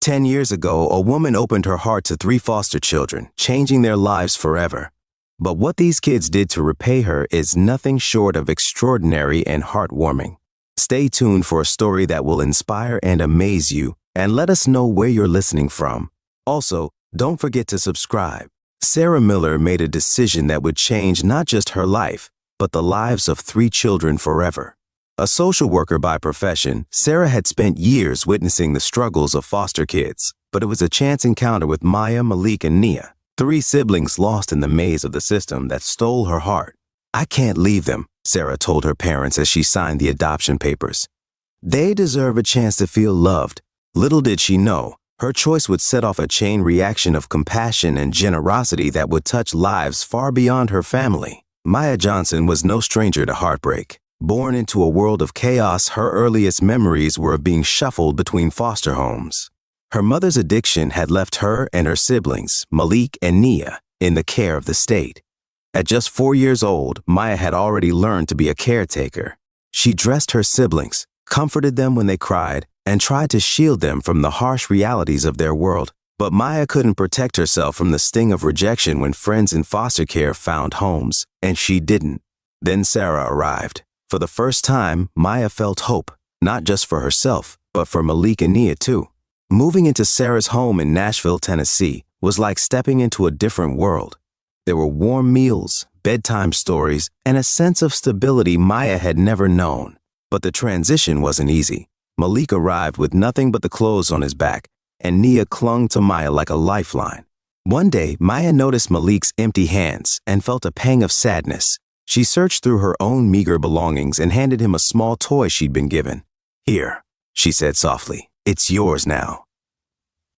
10 years ago, a woman opened her heart to 3 foster children, changing their lives forever. But what these kids did to repay her is nothing short of extraordinary and heartwarming. Stay tuned for a story that will inspire and amaze you, and let us know where you're listening from. Also, don't forget to subscribe. Sarah Miller made a decision that would change not just her life, but the lives of 3 children forever. A social worker by profession, Sarah had spent years witnessing the struggles of foster kids, but it was a chance encounter with Maya, Malik, and Nia, 3 siblings lost in the maze of the system that stole her heart. "I can't leave them," Sarah told her parents as she signed the adoption papers. "They deserve a chance to feel loved." Little did she know, her choice would set off a chain reaction of compassion and generosity that would touch lives far beyond her family. Maya Johnson was no stranger to heartbreak. Born into a world of chaos, her earliest memories were of being shuffled between foster homes. Her mother's addiction had left her and her siblings, Malik and Nia, in the care of the state. At just 4 years old, Maya had already learned to be a caretaker. She dressed her siblings, comforted them when they cried, and tried to shield them from the harsh realities of their world. But Maya couldn't protect herself from the sting of rejection when friends in foster care found homes, and she didn't. Then Sarah arrived. For the first time, Maya felt hope, not just for herself, but for Malik and Nia too. Moving into Sarah's home in Nashville, Tennessee, was like stepping into a different world. There were warm meals, bedtime stories, and a sense of stability Maya had never known. But the transition wasn't easy. Malik arrived with nothing but the clothes on his back, and Nia clung to Maya like a lifeline. One day, Maya noticed Malik's empty hands and felt a pang of sadness. She searched through her own meager belongings and handed him a small toy she'd been given. "Here," she said softly, "it's yours now."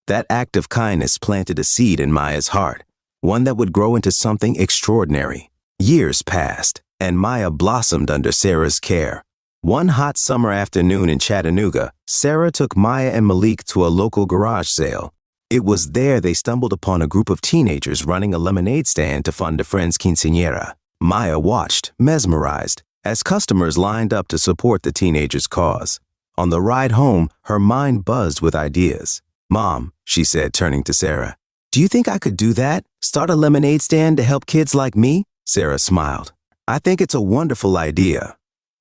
That act of kindness planted a seed in Maya's heart, one that would grow into something extraordinary. Years passed, and Maya blossomed under Sarah's care. One hot summer afternoon in Chattanooga, Sarah took Maya and Malik to a local garage sale. It was there they stumbled upon a group of teenagers running a lemonade stand to fund a friend's quinceañera. Maya watched, mesmerized, as customers lined up to support the teenagers' cause. On the ride home, her mind buzzed with ideas. "Mom," she said, turning to Sarah, "do you think I could do that? Start a lemonade stand to help kids like me?" Sarah smiled. "I think it's a wonderful idea."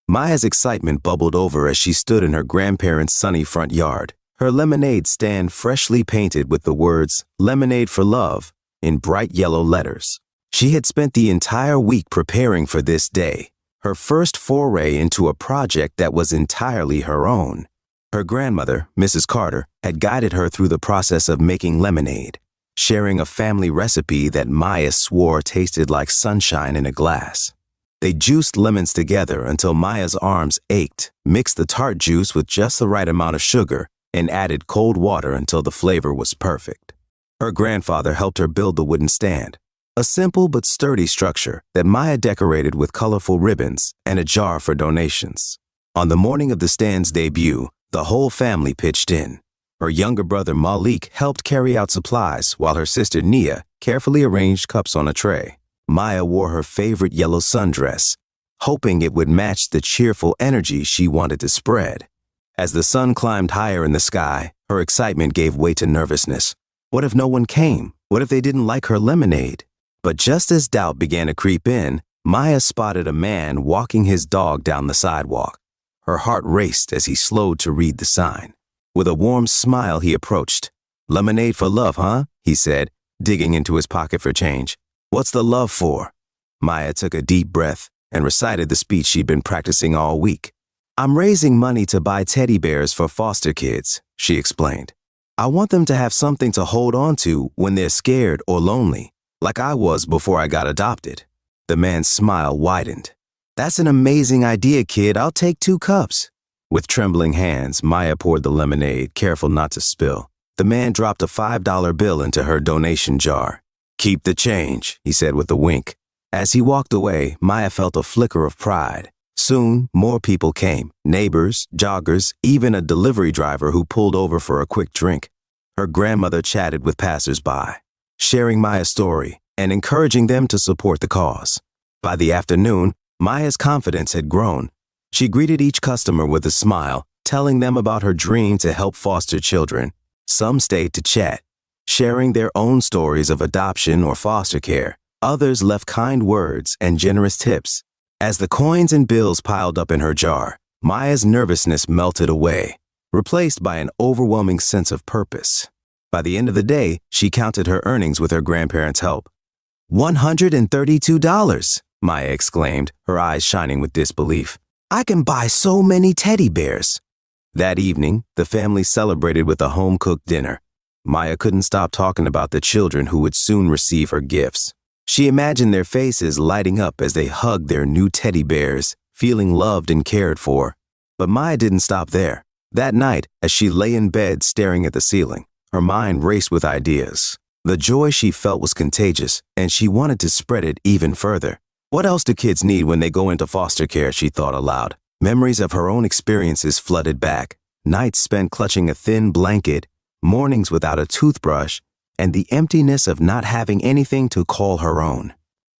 Maya's excitement bubbled over as she stood in her grandparents' sunny front yard, her lemonade stand freshly painted with the words, "Lemonade for Love," in bright yellow letters. She had spent the entire week preparing for this day, her first foray into a project that was entirely her own. Her grandmother, Mrs. Carter, had guided her through the process of making lemonade, sharing a family recipe that Maya swore tasted like sunshine in a glass. They juiced lemons together until Maya's arms ached, mixed the tart juice with just the right amount of sugar, and added cold water until the flavor was perfect. Her grandfather helped her build the wooden stand, a simple but sturdy structure that Maya decorated with colorful ribbons and a jar for donations. On the morning of the stand's debut, the whole family pitched in. Her younger brother Malik helped carry out supplies while her sister Nia carefully arranged cups on a tray. Maya wore her favorite yellow sundress, hoping it would match the cheerful energy she wanted to spread. As the sun climbed higher in the sky, her excitement gave way to nervousness. What if no one came? What if they didn't like her lemonade? But just as doubt began to creep in, Maya spotted a man walking his dog down the sidewalk. Her heart raced as he slowed to read the sign. With a warm smile, he approached. "Lemonade for love, huh?" he said, digging into his pocket for change. "What's the love for?" Maya took a deep breath and recited the speech she'd been practicing all week. "I'm raising money to buy teddy bears for foster kids," she explained. "I want them to have something to hold on to when they're scared or lonely, like I was before I got adopted." The man's smile widened. "That's an amazing idea, kid. I'll take 2 cups." With trembling hands, Maya poured the lemonade, careful not to spill. The man dropped a $5 bill into her donation jar. "Keep the change," he said with a wink. As he walked away, Maya felt a flicker of pride. Soon, more people came, neighbors, joggers, even a delivery driver who pulled over for a quick drink. Her grandmother chatted with passers-by, sharing Maya's story and encouraging them to support the cause. By the afternoon, Maya's confidence had grown. She greeted each customer with a smile, telling them about her dream to help foster children. Some stayed to chat, sharing their own stories of adoption or foster care. Others left kind words and generous tips. As the coins and bills piled up in her jar, Maya's nervousness melted away, replaced by an overwhelming sense of purpose. By the end of the day, she counted her earnings with her grandparents' help. $132, Maya exclaimed, her eyes shining with disbelief. I can buy so many teddy bears. That evening, the family celebrated with a home-cooked dinner. Maya couldn't stop talking about the children who would soon receive her gifts. She imagined their faces lighting up as they hugged their new teddy bears, feeling loved and cared for. But Maya didn't stop there. That night, as she lay in bed staring at the ceiling, her mind raced with ideas. The joy she felt was contagious, and she wanted to spread it even further. What else do kids need when they go into foster care, she thought aloud. Memories of her own experiences flooded back. Nights spent clutching a thin blanket, mornings without a toothbrush, and the emptiness of not having anything to call her own.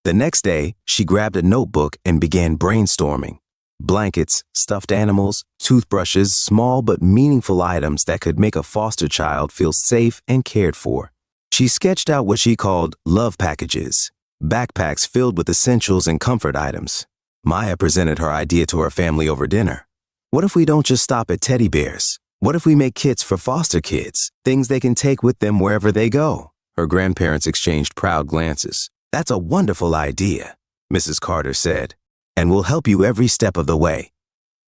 The next day, she grabbed a notebook and began brainstorming. Blankets, stuffed animals, toothbrushes, small but meaningful items that could make a foster child feel safe and cared for. She sketched out what she called love packages, backpacks filled with essentials and comfort items. Maya presented her idea to her family over dinner. What if we don't just stop at teddy bears? What if we make kits for foster kids, things they can take with them wherever they go? Her grandparents exchanged proud glances. That's a wonderful idea, Mrs. Carter said, and we'll help you every step of the way.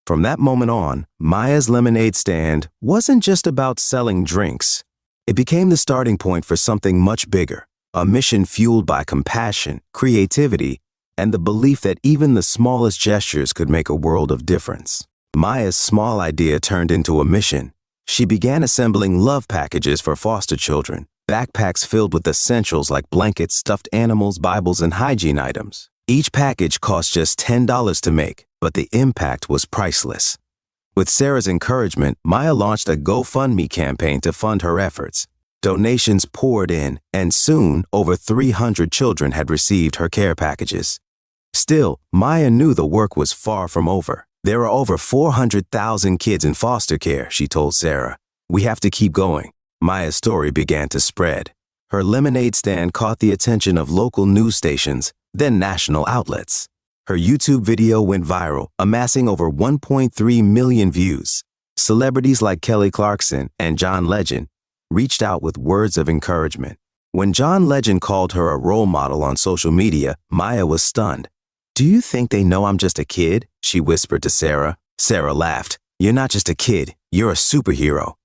From that moment on, Maya's lemonade stand wasn't just about selling drinks. It became the starting point for something much bigger, a mission fueled by compassion, creativity, and the belief that even the smallest gestures could make a world of difference. Maya's small idea turned into a mission. She began assembling love packages for foster children, backpacks filled with essentials like blankets, stuffed animals, Bibles, and hygiene items. Each package cost just $10 to make, but the impact was priceless. With Sarah's encouragement, Maya launched a GoFundMe campaign to fund her efforts. Donations poured in, and soon over 300 children had received her care packages. Still, Maya knew the work was far from over. There are over 400,000 kids in foster care, she told Sarah. We have to keep going. Maya's story began to spread. Her lemonade stand caught the attention of local news stations, then national outlets. Her YouTube video went viral, amassing over 1.3 million views. Celebrities like Kelly Clarkson and John Legend reached out with words of encouragement. When John Legend called her a role model on social media, Maya was stunned. Do you think they know I'm just a kid? She whispered to Sarah. Sarah laughed. You're not just a kid, you're a superhero.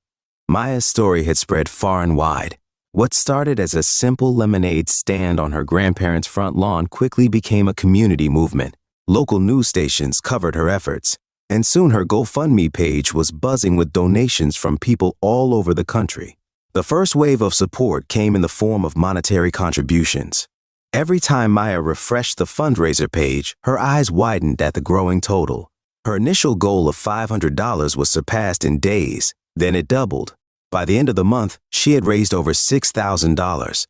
Maya's story had spread far and wide. What started as a simple lemonade stand on her grandparents' front lawn quickly became a community movement. Local news stations covered her efforts, and soon her GoFundMe page was buzzing with donations from people all over the country. The first wave of support came in the form of monetary contributions. Every time Maya refreshed the fundraiser page, her eyes widened at the growing total. Her initial goal of $500 was surpassed in days, then it doubled. By the end of the month, she had raised over $6,000.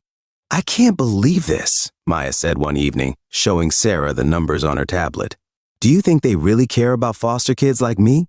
I can't believe this, Maya said one evening, showing Sarah the numbers on her tablet. Do you think they really care about foster kids like me?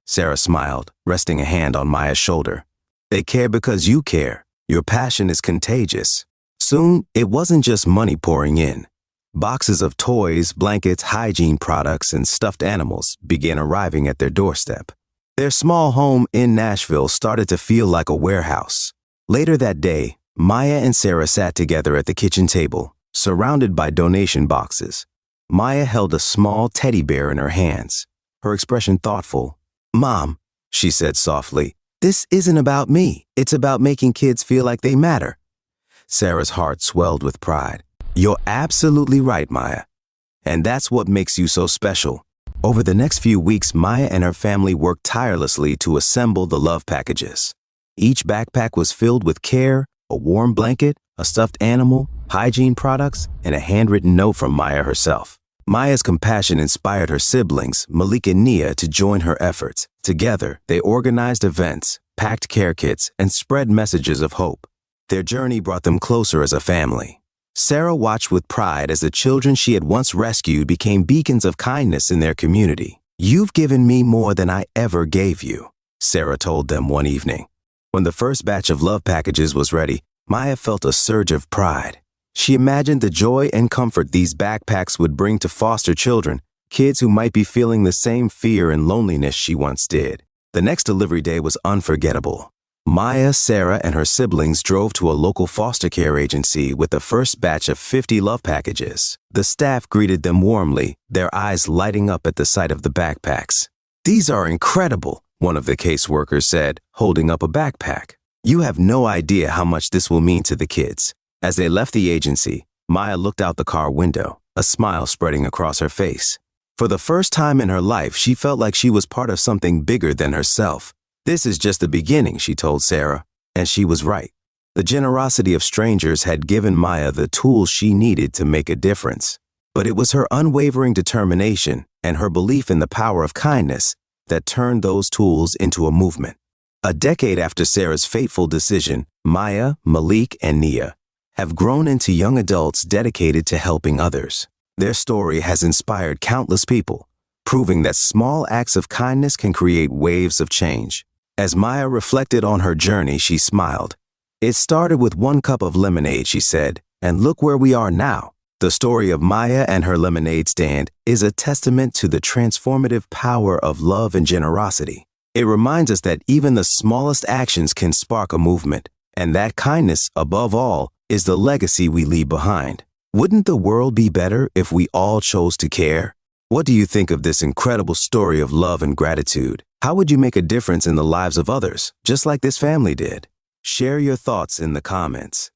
Sarah smiled, resting a hand on Maya's shoulder. They care because you care. Your passion is contagious. Soon, it wasn't just money pouring in. Boxes of toys, blankets, hygiene products, and stuffed animals began arriving at their doorstep. Their small home in Nashville started to feel like a warehouse. Later that day, Maya and Sarah sat together at the kitchen table, surrounded by donation boxes. Maya held a small teddy bear in her hands, her expression thoughtful. Mom, she said softly, this isn't about me. It's about making kids feel like they matter. Sarah's heart swelled with pride. You're absolutely right, Maya. And that's what makes you so special. Over the next few weeks, Maya and her family worked tirelessly to assemble the love packages. Each backpack was filled with care, a warm blanket, a stuffed animal, hygiene products, and a handwritten note from Maya herself. Maya's compassion inspired her siblings, Malik and Nia, to join her efforts. Together, they organized events, packed care kits, and spread messages of hope. Their journey brought them closer as a family. Sarah watched with pride as the children she had once rescued became beacons of kindness in their community. You've given me more than I ever gave you, Sarah told them one evening. When the first batch of love packages was ready, Maya felt a surge of pride. She imagined the joy and comfort these backpacks would bring to foster children, kids who might be feeling the same fear and loneliness she once did. The next delivery day was unforgettable. Maya, Sarah, and her siblings drove to a local foster care agency with the first batch of 50 love packages. The staff greeted them warmly, their eyes lighting up at the sight of the backpacks. "These are incredible," one of the caseworkers said, holding up a backpack. "You have no idea how much this will mean to the kids." As they left the agency, Maya looked out the car window, a smile spreading across her face. For the first time in her life, she felt like she was part of something bigger than herself. "This is just the beginning," she told Sarah, and she was right. The generosity of strangers had given Maya the tools she needed to make a difference. But it was her unwavering determination and her belief in the power of kindness that turned those tools into a movement. A decade after Sarah's fateful decision, Maya, Malik, and Nia have grown into young adults dedicated to helping others. Their story has inspired countless people, proving that small acts of kindness can create waves of change. As Maya reflected on her journey, she smiled. "It started with one cup of lemonade," she said, "and look where we are now." The story of Maya and her lemonade stand is a testament to the transformative power of love and generosity. It reminds us that even the smallest actions can spark a movement, and that kindness, above all, is the legacy we leave behind. Wouldn't the world be better if we all chose to care? What do you think of this incredible story of love and gratitude? How would you make a difference in the lives of others, just like this family did? Share your thoughts in the comments.